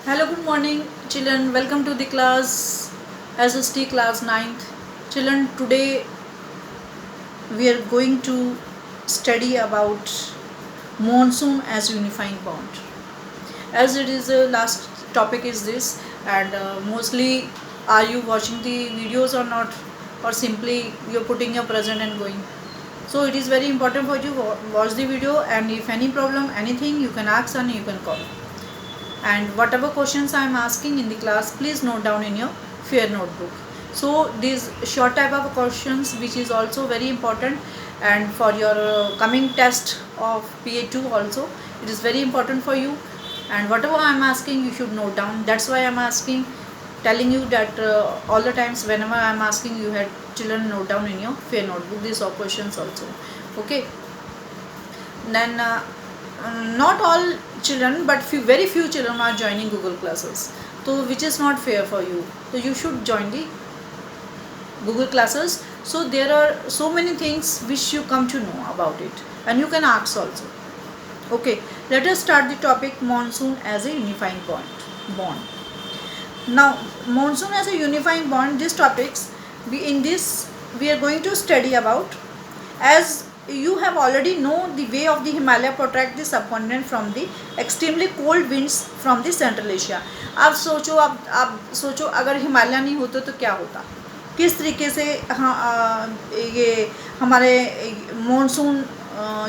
Hello, good morning, children. Welcome to the class SST class 9th. Children, today we are going to study about monsoon as unifying bond. As it is the last topic is this, and mostly are you watching the videos or not, or simply you're putting your present and going. So it is very important for you to watch the video, and if any problem, anything, you can ask and you can call. And whatever questions I am asking in the class, please note down in your fair notebook. So these short type of questions which is also very important, and for your coming test of PA2 also it is very important for you, and whatever I am asking you should note down. That's why I am asking, telling you that all the times whenever I am asking, you had children note down in your fair notebook these all questions also. Okay, then not all children but very few children are joining Google classes, so which is not fair for you. So you should join the Google classes, so there are so many things which you come to know about it, and you can ask also. Okay, let us start the topic monsoon as a unifying bond. Now monsoon as a unifying bond, these topics we are going to study about. As you have already know, the way of the Himalaya protect the subcontinent from the extremely cold winds from the Central Asia. आप सोचो अगर हिमालय नहीं होते तो क्या होता, किस तरीके से ये हमारे मॉनसून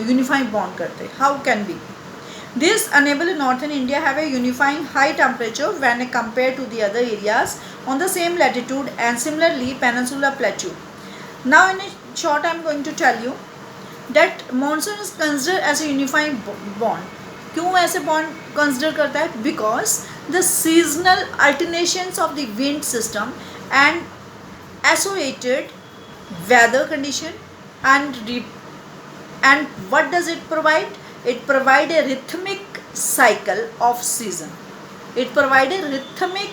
यूनिफाइंग बॉन्ड करते. How can be this enable northern India have a unifying high temperature when compared to the other areas on the same latitude, and similarly peninsular plateau. Now in a short I am going to tell you that monsoon is considered as a unifying bond. क्यों ऐसे bond consider करता है? Because the seasonal alternations of the wind system and associated weather condition and what does it provide? It provide a rhythmic cycle of season. It provide a rhythmic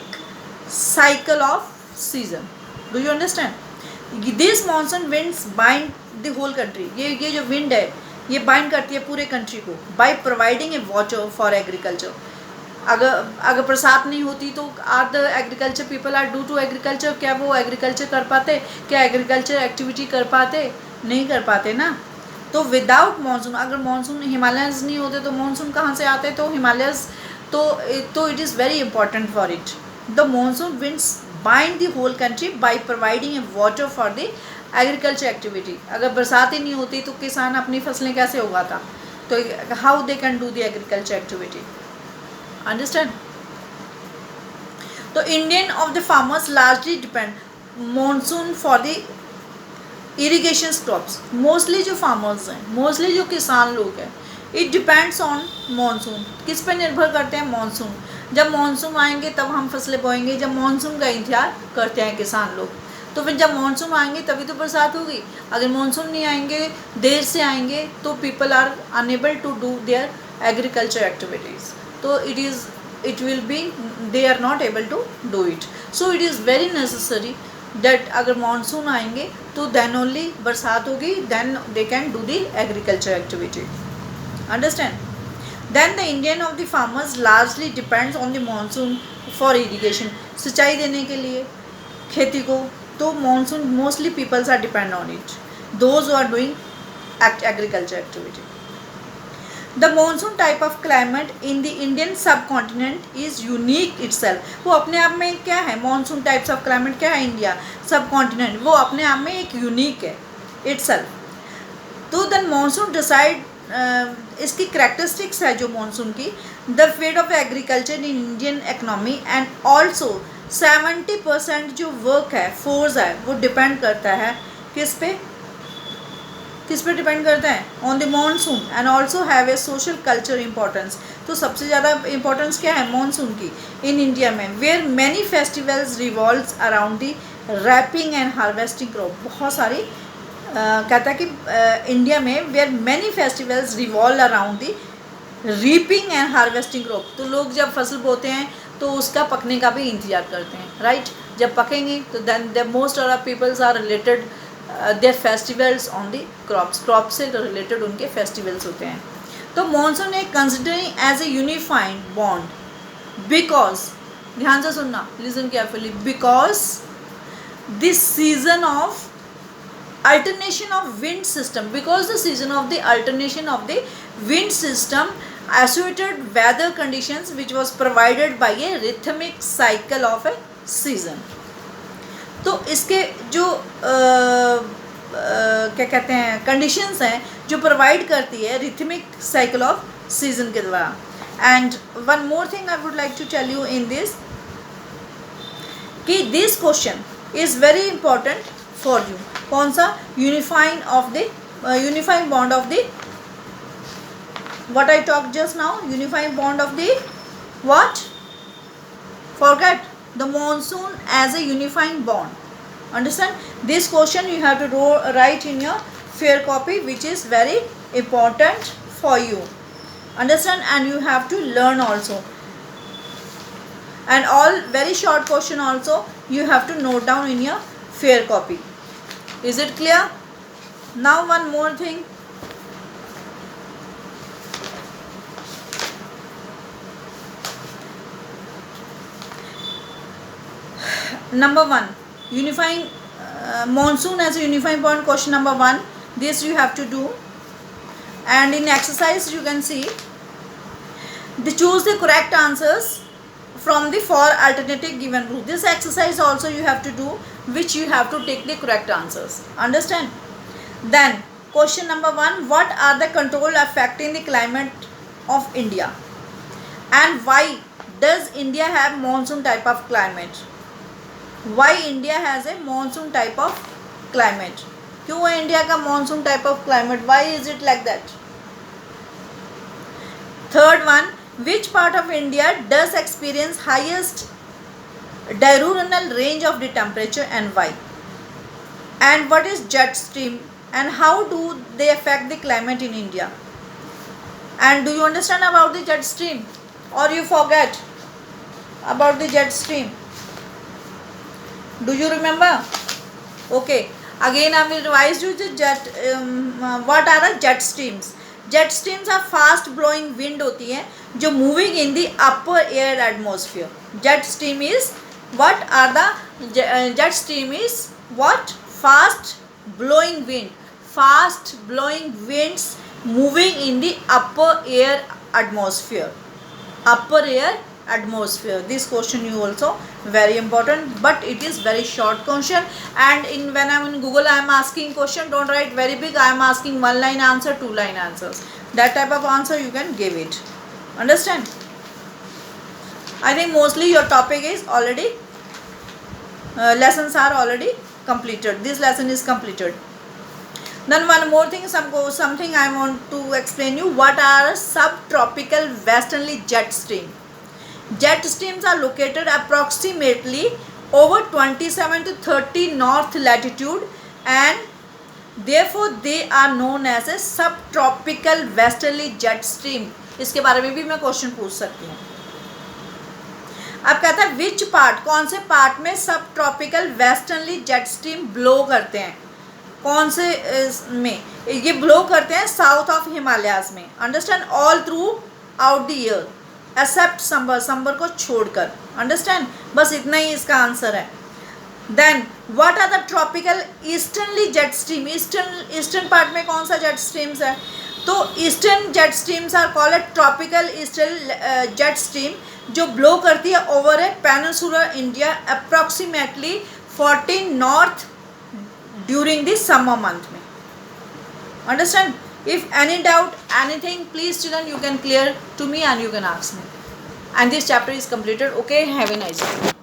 cycle of season. Do you understand? These monsoon winds bind the whole country. ये जो wind है ये bind करती है पूरे country को by providing a water for agriculture. अगर बरसात नहीं होती तो are the agriculture people are do to agriculture, क्या वो एग्रीकल्चर कर पाते, क्या एग्रीकल्चर एक्टिविटी कर पाते? नहीं कर पाते ना. तो विदाउट मानसून, अगर मानसून हिमालयस नहीं होते तो मानसून कहाँ से आते? तो हिमालयस, तो it is very important for it. The monsoon winds bind the whole country by providing a water for the agriculture activity. अगर बरसात ही नहीं होती तो किसान अपनी फसलें कैसे उगाता? तो how they can do the agriculture activity. Understand? तो Indian of the farmers largely depend monsoon for the irrigation crops. Mostly जो फार्मर्स हैं, मोस्टली जो किसान लोग हैं, इट डिपेंड्स ऑन मानसून. किस पे निर्भर करते हैं? मानसून. जब मानसून आएंगे तब हम फसलें बोएंगे, जब मानसून का इंतजार करते हैं किसान लोग. तो फिर जब मानसून आएंगे तभी तो बरसात होगी. अगर मानसून नहीं आएंगे, देर से आएंगे, तो people are unable to do their agriculture activities. तो it will be they are not able to do it. So it is very necessary that अगर मानसून आएंगे तो then only बरसात होगी, then they can do the agriculture activity. Understand? Then the Indian of the farmers largely depends on the monsoon for irrigation. सिंचाई देने के लिए खेती को तो monsoon mostly peoples are depend on it. Those who are doing agriculture activity. The monsoon type of climate in the Indian subcontinent is unique itself. वो अपने आप में क्या है? monsoon types of climate क्या है? इंडिया subcontinent वो अपने आप में एक unique है itself. तो the monsoon decide इसकी characteristics है जो monsoon की, the fate of agriculture in Indian economy and also 70% जो work है, force है, वो depend करता है किस पे डिपेंड करता है? On the monsoon. And also have a social culture importance. तो सबसे ज़्यादा इम्पोर्टेंस क्या है मानसून की इन इंडिया में? Where many festivals revolves around the reaping and harvesting crop. बहुत सारी कहता है कि इंडिया में where many festivals revolve around the reaping and harvesting crop. तो लोग जब फसल बोते हैं तो उसका पकने का भी इंतजार करते हैं, राइट? जब पकेंगे तो then the most of peoples are related their festivals on the crop से रिलेटेड उनके फेस्टिवल्स होते हैं. तो मानसून एक considering as a unified bond because, ध्यान से सुनना, listen carefully, because this season of alternation of wind system, because the season of the alternation of the wind system associated weather conditions which was provided by a rhythmic cycle of a season. तो इसके जो क्या कहते हैं conditions हैं जो provide करती है रिथमिक साइकिल ऑफ सीजन के द्वारा. And one more thing I would like to tell you in this कि this question is very important for you. कौन सा? Unifying of the unifying bond of the what I talk just now, unifying bond of the what, forget the monsoon as a unifying bond. Understand? This question you have to write in your fair copy, which is very important for you. Understand? And you have to learn also. And all very short question also you have to note down in your fair copy. Is it clear? Now one more thing. Number 1, unifying monsoon as a unifying point, question number 1. This you have to do, and in exercise you can see they choose the correct answers from the 4 alternative given rule. This exercise also you have to do, which you have to take the correct answers. Understand? Then question number 1, what are the control affecting the climate of India, and why does India have monsoon type of climate? Why India has a monsoon type of climate? क्यों है India का monsoon type of climate? Why is it like that? Third one, which part of India does experience highest diurnal range of the temperature and why? And what is jet stream and how do they affect the climate in India? And do you understand about the jet stream, or you forget about the jet stream? Do you remember? Okay, again I will revise you the jet. What are the jet streams? Jet streams are fast blowing wind होती है जो moving in the upper air atmosphere. Jet stream is what are the jet stream is what? Fast blowing wind. Fast blowing winds moving in the upper air atmosphere. Upper air atmosphere. This question you also very important, but it is very short question, and when I am in Google I am asking question, don't write very big. I am asking 1 line answer, 2 line answers. That type of answer you can give it. Understand? I think mostly your topic is already lessons are already completed. This lesson is completed. Then one more thing, something I want to explain you. What are subtropical westerly jet stream? Jet streams are located approximately over 27 to 30 north latitude, and therefore they are known as a subtropical westerly jet stream. इसके बारे में भी मैं question पूछ सकती हूँ. अब कहता है विच पार्ट, कौन से पार्ट में सब tropical westerly jet stream blow करते हैं, कौन से में ये ब्लो करते हैं? साउथ ऑफ हिमालयाज में. Understand? All throughout the year except summer को छोड़कर. अंडरस्टैंड? बस इतना ही इसका आंसर है. Then what are the tropical easterly jet stream? Eastern part में कौन सा जेट स्ट्रीम्स है? तो eastern jet streams are called tropical eastern jet stream, जो ब्लो करती है over a peninsular India approximately 14 north during the summer month में. Understand? If any doubt, anything, please student you can clear to me and you can ask me. And this chapter is completed. Okay, have a nice day.